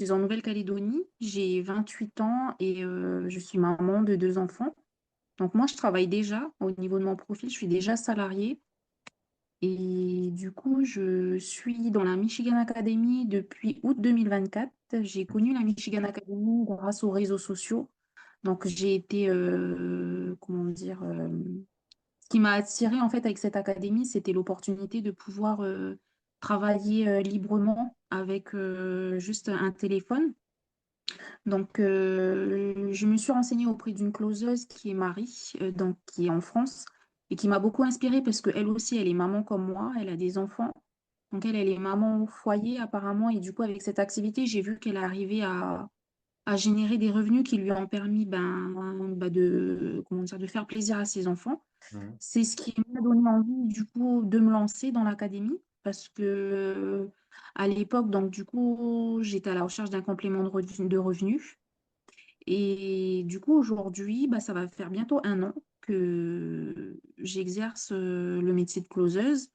Je suis en Nouvelle-Calédonie, j'ai 28 ans et je suis maman de 2 enfants. Donc moi, je travaille déjà au niveau de mon profil, je suis déjà salariée et du coup, je suis dans la Michigan Academy depuis août 2024. J'ai connu la Michigan Academy grâce aux réseaux sociaux. Donc j'ai été, comment dire, ce qui m'a attirée en fait avec cette académie, c'était l'opportunité de pouvoir travailler librement avec juste un téléphone. Donc, je me suis renseignée auprès d'une closeuse qui est Marie, donc qui est en France, et qui m'a beaucoup inspirée parce qu'elle aussi, elle est maman comme moi, elle a des enfants. Donc, elle est maman au foyer apparemment, et du coup, avec cette activité, j'ai vu qu'elle arrivait à générer des revenus qui lui ont permis comment dire, de faire plaisir à ses enfants. Mhm. C'est ce qui m'a donné envie, du coup, de me lancer dans l'académie parce que à l'époque, donc, du coup, j'étais à la recherche d'un complément de revenus. Et du coup, aujourd'hui, ça va faire bientôt un an que j'exerce le métier de closeuse.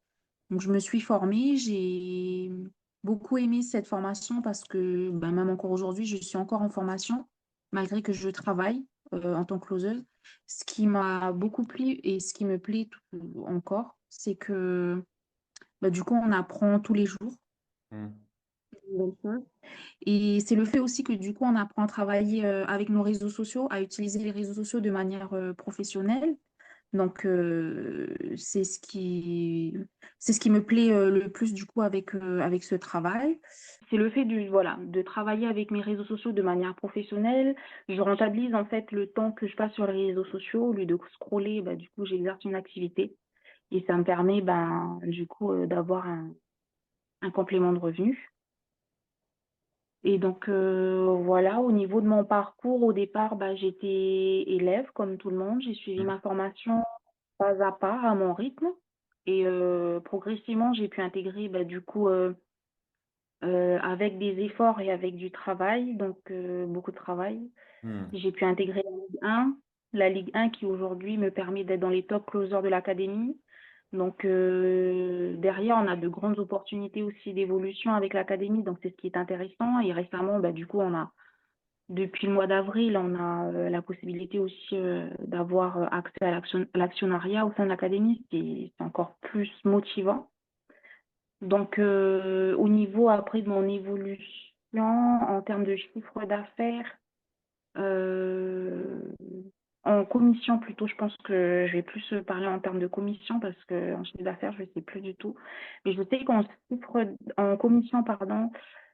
Donc, je me suis formée, j'ai beaucoup aimé cette formation parce que même encore aujourd'hui, je suis encore en formation, malgré que je travaille en tant que closeuse. Ce qui m'a beaucoup plu et ce qui me plaît encore, c'est que du coup, on apprend tous les jours Mhm. de nouvelles choses. Et c'est le fait aussi que du coup, on apprend à travailler avec nos réseaux sociaux, à utiliser les réseaux sociaux de manière professionnelle. Donc, c'est ce qui me plaît le plus du coup avec ce travail. C'est le fait voilà, de travailler avec mes réseaux sociaux de manière professionnelle. Je rentabilise en fait le temps que je passe sur les réseaux sociaux. Au lieu de scroller, du coup, j'exerce une activité. Et ça me permet du coup d'avoir un complément de revenus. Et donc, voilà, au niveau de mon parcours, au départ, j'étais élève comme tout le monde. J'ai suivi Mhm. ma formation pas à pas, à mon rythme. Et progressivement, j'ai pu intégrer, du coup, avec des efforts et avec du travail, donc beaucoup de travail, Mhm. j'ai pu intégrer la Ligue 1 qui aujourd'hui me permet d'être dans les top closers de l'académie. Donc derrière, on a de grandes opportunités aussi d'évolution avec l'académie, donc c'est ce qui est intéressant. Et récemment, du coup, depuis le mois d'avril, on a la possibilité aussi d'avoir accès à à l'actionnariat au sein de l'académie, ce qui est encore plus motivant. Donc, au niveau après de mon évolution en termes de chiffre d'affaires, euh, en commission plutôt, je pense que je vais plus parler en termes de commission parce que en chiffre d'affaires, je ne sais plus du tout. Mais je sais en commission, pardon,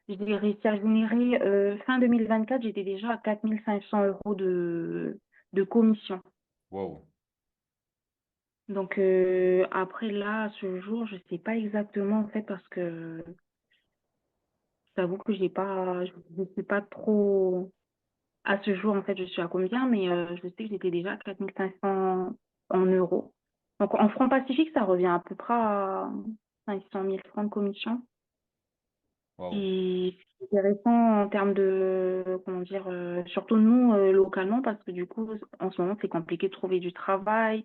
j'ai réussi à générer fin 2024, j'étais déjà à 4 500 € de commission. Wow. Donc après là, à ce jour, je sais pas exactement en fait parce que j'avoue que je ne sais pas trop à ce jour en fait je suis à combien, mais je sais que j'étais déjà à 4 500 en euros. Donc en francs Pacifique, ça revient à peu près à 500 000 francs de commission. Wow. Et c'est intéressant en termes de, comment dire, surtout nous localement, parce que du coup, en ce moment, c'est compliqué de trouver du travail.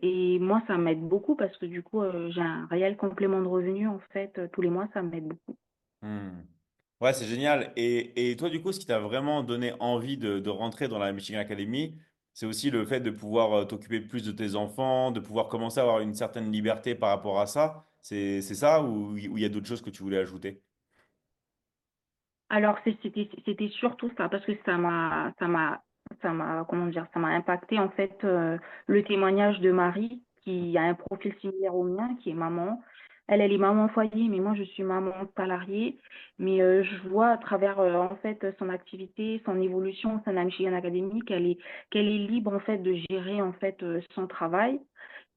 Et moi, ça m'aide beaucoup parce que du coup, j'ai un réel complément de revenu, en fait, tous les mois, ça m'aide beaucoup. Mhm. Ouais, c'est génial. Et toi, du coup, ce qui t'a vraiment donné envie de rentrer dans la Michigan Academy, c'est aussi le fait de pouvoir t'occuper plus de tes enfants, de pouvoir commencer à avoir une certaine liberté par rapport à ça. C'est ça ou il y a d'autres choses que tu voulais ajouter? Alors, c'était surtout ça, parce que comment dire, ça m'a impacté, en fait, le témoignage de Marie, qui a un profil similaire au mien, qui est maman. Elle est maman au foyer, mais moi, je suis maman salariée. Mais je vois à travers, en fait, son activité, son évolution au sein de la Michigan Academy, qu'elle est libre, en fait, de gérer, en fait, son travail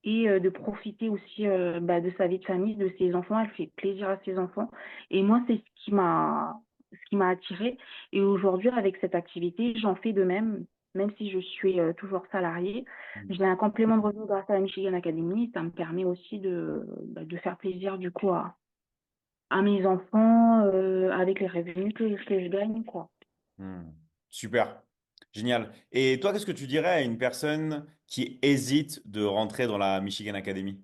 et de profiter aussi de sa vie de famille, de ses enfants. Elle fait plaisir à ses enfants. Et moi, c'est ce qui m'a attirée. Et aujourd'hui, avec cette activité, j'en fais de même, même si je suis toujours salariée. J'ai un complément de revenu grâce à la Michigan Academy. Ça me permet aussi de faire plaisir du coup à mes enfants avec les revenus que je gagne, quoi. Hmm. Super. Génial. Et toi, qu'est-ce que tu dirais à une personne qui hésite de rentrer dans la Michigan Academy?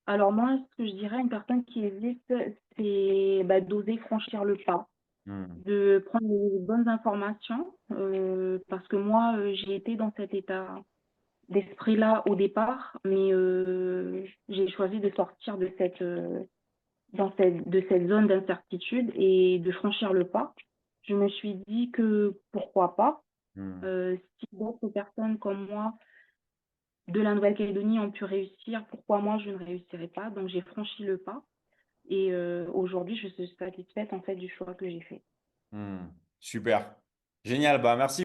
Alors moi, ce que je dirais à une personne qui hésite, c'est d'oser franchir le pas. Hmm. de prendre les bonnes informations, parce que moi, j'ai été dans cet état d'esprit-là au départ, mais j'ai choisi de sortir de de cette zone d'incertitude et de franchir le pas. Je me suis dit que pourquoi pas, Hmm. si d'autres personnes comme moi de la Nouvelle-Calédonie ont pu réussir, pourquoi moi je ne réussirais pas? Donc j'ai franchi le pas et aujourd'hui je suis satisfaite en fait du choix que j'ai fait. Hmm. Super. Génial. Bah, merci.